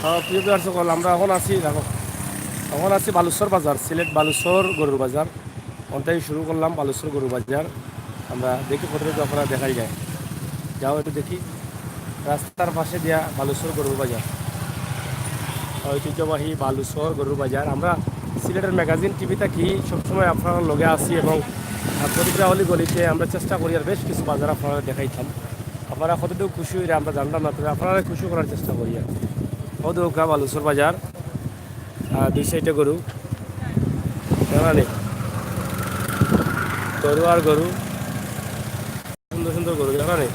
প্রিয় দর্শক, আমরা এখন আছি দেখো, এখন আছি বালুচর বাজার, সিলেট বালুচর গরুর বাজার। ওখান শুরু করলাম বালুচর গরুর বাজার। আমরা দেখি কতটুকু আপনারা দেখাই যায়, যাও একটু দেখি। রাস্তার পাশে দেয়া বালুচর গরুর বাজার, ঐতিহ্যবাহী বালুচর গরুর বাজার। আমরা সিলেটের ম্যাগাজিন টিভি থাকি সবসময় আপনারা লগে আসি এবং প্রতিটা অলি গলিতে আমরা চেষ্টা করি আর বেশ কিছু বাজার আপনারা দেখাইতাম। আপনারা কতটুকু খুশি হইলে আমরা জানলাম না, তবে আপনারা খুশি করার চেষ্টা করি। আর কতটুকু বালুচর বাজার, দুই সাইডে গরু, জানা নেই গরু আর গরু, সুন্দর সুন্দর গরু, জানা নেই।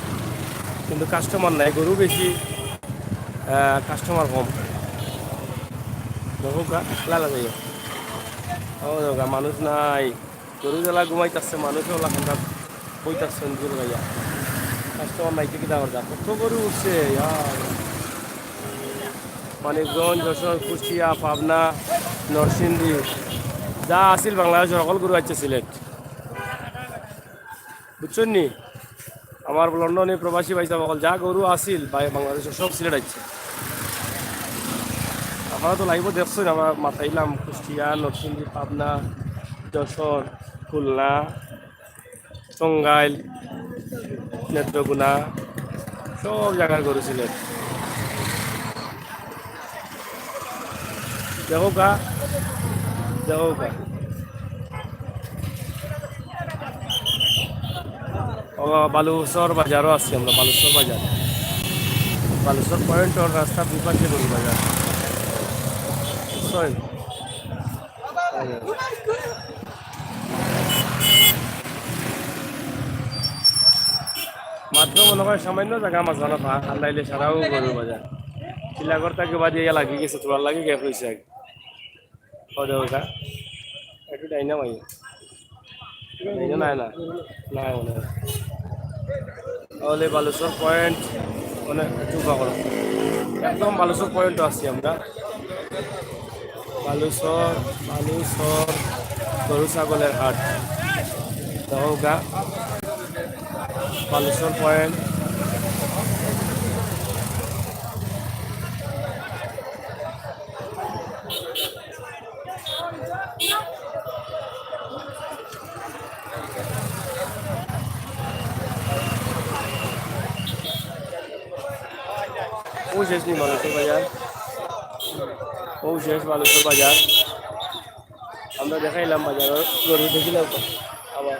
কিন্তু কাস্টমার নাই, গরু বেশি, কাস্টমার কম। দেখোকা লালা যাই, ও দেখা মানুষ নাই, গরু জ্বালা ঘুমাইতেছে, মানুষও ওলা খান্ডা বইতেছে গরু গাইয়া, কাস্টমার নাই কি দাওয়ার যা কত গরু উঠছে। মানিকগঞ্জ, যশোর, কুষ্টিয়া, পাবনা, নরসিংদী যা আসিল বাংলাদেশের সকল গরু আছে সিলেট, বুঝছেন নি? আমার লন্ডনে প্রবাসী ভাইসা সকল যা গরু আসিল বাংলাদেশের সব সিলেট আছে। আপনারা তো লাইভও দেখছেন, আমরা মাথাইলাম কুষ্টিয়া, নরসিংদী, পাবনা, যশোর, খুলনা, টঙ্গাইল, নেত্রকোনা, সব জায়গার গরু সিলেট। দেখো গা, দেখো গা, বালুচর বাজারও আছি আমরা, বালুচর বাজার, বালুচর পয়েন্টর রাস্তার দুপাশে গরু বাজার। বুঝছেন? মাত্র মনে হয় সামান্য জায়গা মাঝখানে আর নাইলে সারাও গরু বাজার। চিলাগর তাকে বাজে ইয়া লাগি গেছে, তোলার লাগে গ্যাপ হয়েছে আগে। ওটা একটু ডাইনা ভাই, নাই না, নাই মনে হয়। তাহলে বালুচর পয়েন্ট মানে চুপা করো, একদম বালুচর পয়েন্ট আসছি আমরা। বালুচর, বালুচর গরু ছাগলের হাট, দহগা বালুচর পয়েন্ট। ও শেষ নেই বালুচর বাজার, ও শেষ বালুচর বাজার। আমরা দেখাইলাম বাজার, গরু দেখিলাম আবার।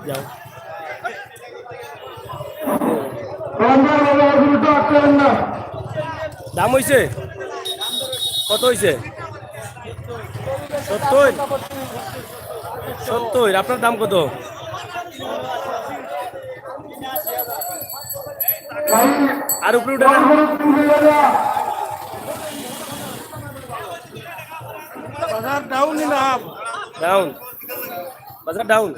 যাও দাম হয়েছে কত হয়েছে? 70, 70। আপনার দাম কত? আর উপরে উঠে না, বাজার ডাউন না আপ ডাউন, বাজার ডাউন।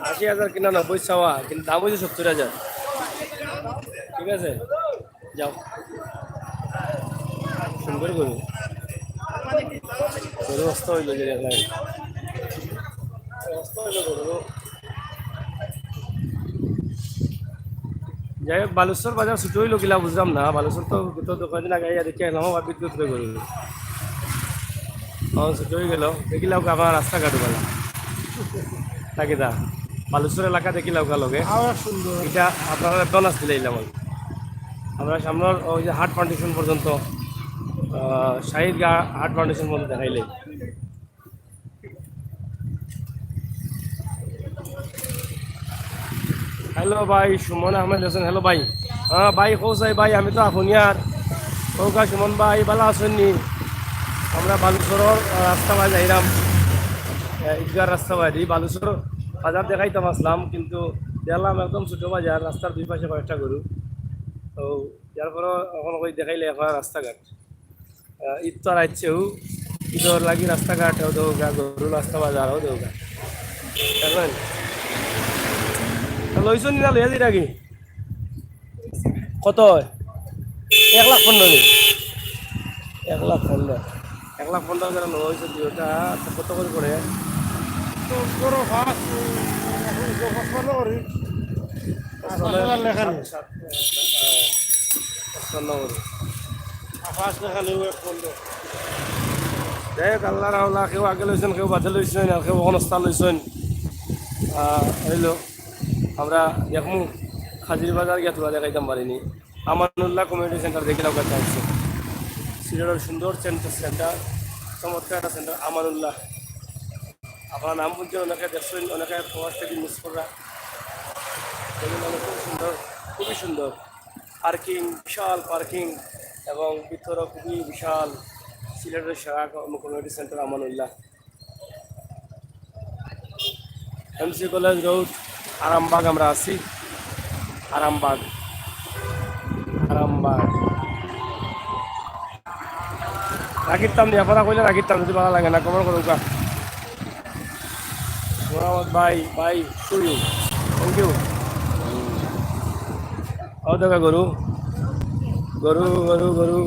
80,000 কিনা 90 চাওয়া, কিন্তু দাম হয়েছে 70,000। ঠিক আছে, যাও। সুন্দর গরু, গরু অস্ত হইল যে অস্ত হইল গরু। যাই হোক, বালুচর বাজার ছুটি হইল কিলা বুঝলাম না। বালুচর তো গত কদিন আগে দেখে এলাম আবার বিদ্যুৎ হয়ে গেল, ছুটি হয়ে গেল। দেখিলাম আমার রাস্তাঘাট বলা নাকি দা বালুচর এলাকা দেখিলাম লগে সুন্দর। এটা আপনারা ডন আসলে এলাম আমরা সামনের ওই যে হাট ফাউন্ডেশন পর্যন্ত, শাহিদ গা হাট ফাউন্ডেশন পর্যন্ত দেখাইলে। হ্যালো ভাই, সুমন আহমেদ হোসেন। হ্যালো ভাই, হ্যাঁ ভাই কোথায় ভাই? আমি তো আফুনিয়ার। কৌকা সুমন ভাই ভালো আছেননি? আমরা বালুচরের রাস্তা বাই যাইলাম, ঈদগার রাস্তা বাই বালুচর বাজার দেখাইতাম আসলাম, কিন্তু দেখলাম একদম ছোটো বাজার, রাস্তার দুই পাশে কয়েকটা গরু। তো যার পরে এখন ওই দেখাইলে এখন রাস্তাঘাট ঈদ তো আর আসছেও, ঈদর লাগি রাস্তাঘাট দেওগা, গরু রাস্তা বাজারও দেওগা, জানেন? লইছ নি না লইয়া দিই নাকি? কত 1,15,000 নেই, 1,15,000, 1,15,000 যারা নেওয়া হয়েছে দুইটা কত করে করে? তো বড় ফাঁস পছন্দ করি লেখা নেই ফাঁস লেখা নেই বন্ধ যাই হোক আল্লাহ রাহলা কেউ আগে লইছেন, কেউ বাদে লইছেন, আর কেউ অনস্থা লইছেন। হইল আমরা দেখমু হাজির বাজার গিয়া তোলা দেখাইতাম পারিনি। আমানুল্লাহ কমিউনিটি সেন্টার দেখে রাখার চাইছে, সিলেটের সুন্দর সেন্টার, চমৎকার একটা সেন্টার আমানুল্লাহ। আপনার নাম বলছেন, অনেকে দেখছেন, অনেকে প্রবাস থেকে মিস করা। খুব সুন্দর, খুবই সুন্দর পার্কিং, বিশাল পার্কিং এবং ভিতরে খুবই বিশাল। সিলেটের সেরা community centre Amanullah, MC college road, Arambagh. আমরা আছি আরামবাগ, আরামবাগ। রাখিতাম নি আপনারা কইলে রাখিতাম, যদি ভালো লাগে না কমেন্ট করুকা। মোহাম্মদ ভাই, ভাই শুরু, থ্যাংক ইউ। ও দেখা গরু গরু গরু গরু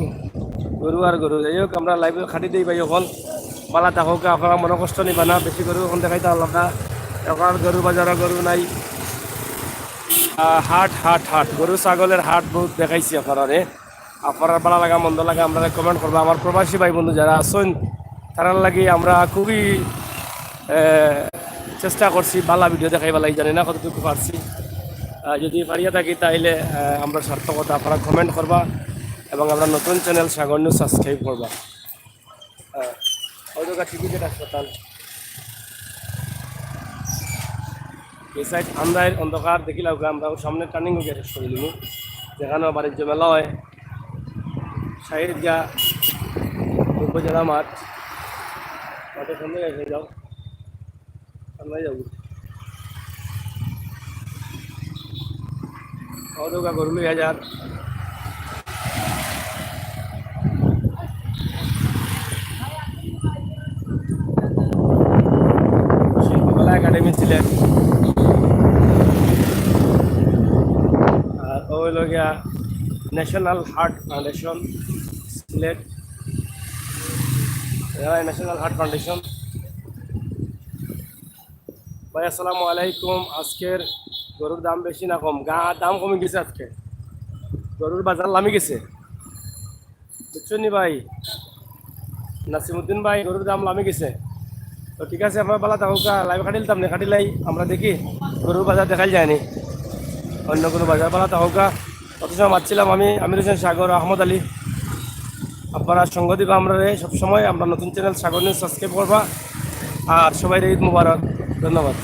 গরু আর গরু। যাই হোক আমরা লাইভে খাটি দিই ভাই, এখন পালা থাকুক, আপনারা মনে কষ্ট নিবা না। বেশি গরু এখন দেখাইতে পারলাম না, এখন গরু বাজারে গরু নাই। হাট হাট হাট, গরু ছাগলের হাট বহুত দেখাইছি আপনারা। আপনারা ভালো লাগা মন্দ লাগা আমরা কমেন্ট করবো। আমার প্রবাসী ভাই বন্ধু যারা আছেন তারার লাগে আমরা খুবই চেষ্টা করছি ভালো ভিডিও দেখাইবা লাগে, জানি না কতটুকু পারছি। যদি পারিয়া থাকি তাইলে আমরা সার্থকতা আপনারা কমেন্ট করবা এবং আমরা নতুন চ্যানেল সাগর নিউজ সাবস্ক্রাইব করবা। ওই জায়গা টিকিটের হাসপাতাল এই সাইড আন্দার অন্ধকার দেখিলাম, আমরা সামনে টার্নিং শেষ করে দিল, যেখানে বাণিজ্য মেলা হয়। সাইড গা উপজেলা মাঠ, মাঠের সামনে এসে যাও, সামনে যাবো। ওদৌকা গরুল 1,000, শিল্পকলা একাডেমি সিলেট, আর ওই লগিয়া national heart foundation Sylhet, national heart foundation. ভাই আসসালামু আলাইকুম। আজকের গরুর দাম বেশি না কম? দাম কমে গেছে আজকে, গরুর বাজার নামে গেছে, বুঝছেন নি ভাই? নাসিমুদ্দিন ভাই, গরুর দাম নামে গেছে। তো ঠিক আছে, আপনার বেলা থাকুক, লাইভ খাটিলতাম না, খাটিলাই আমরা দেখি গরুর বাজার দেখাই যায়নি, অন্য কোনো বাজার বেলা থাকুক। কত সময় মারছিলাম আমি, আমির হোসেন সাগর, আহমদ আলী। আপনারা সঙ্গ দিবা আমরা সবসময়। আমরা নতুন চ্যানেল সাগর নিউজ সাবস্ক্রাইব করবা, আর সবাই ঈদ মুবারক, ধন্যবাদ।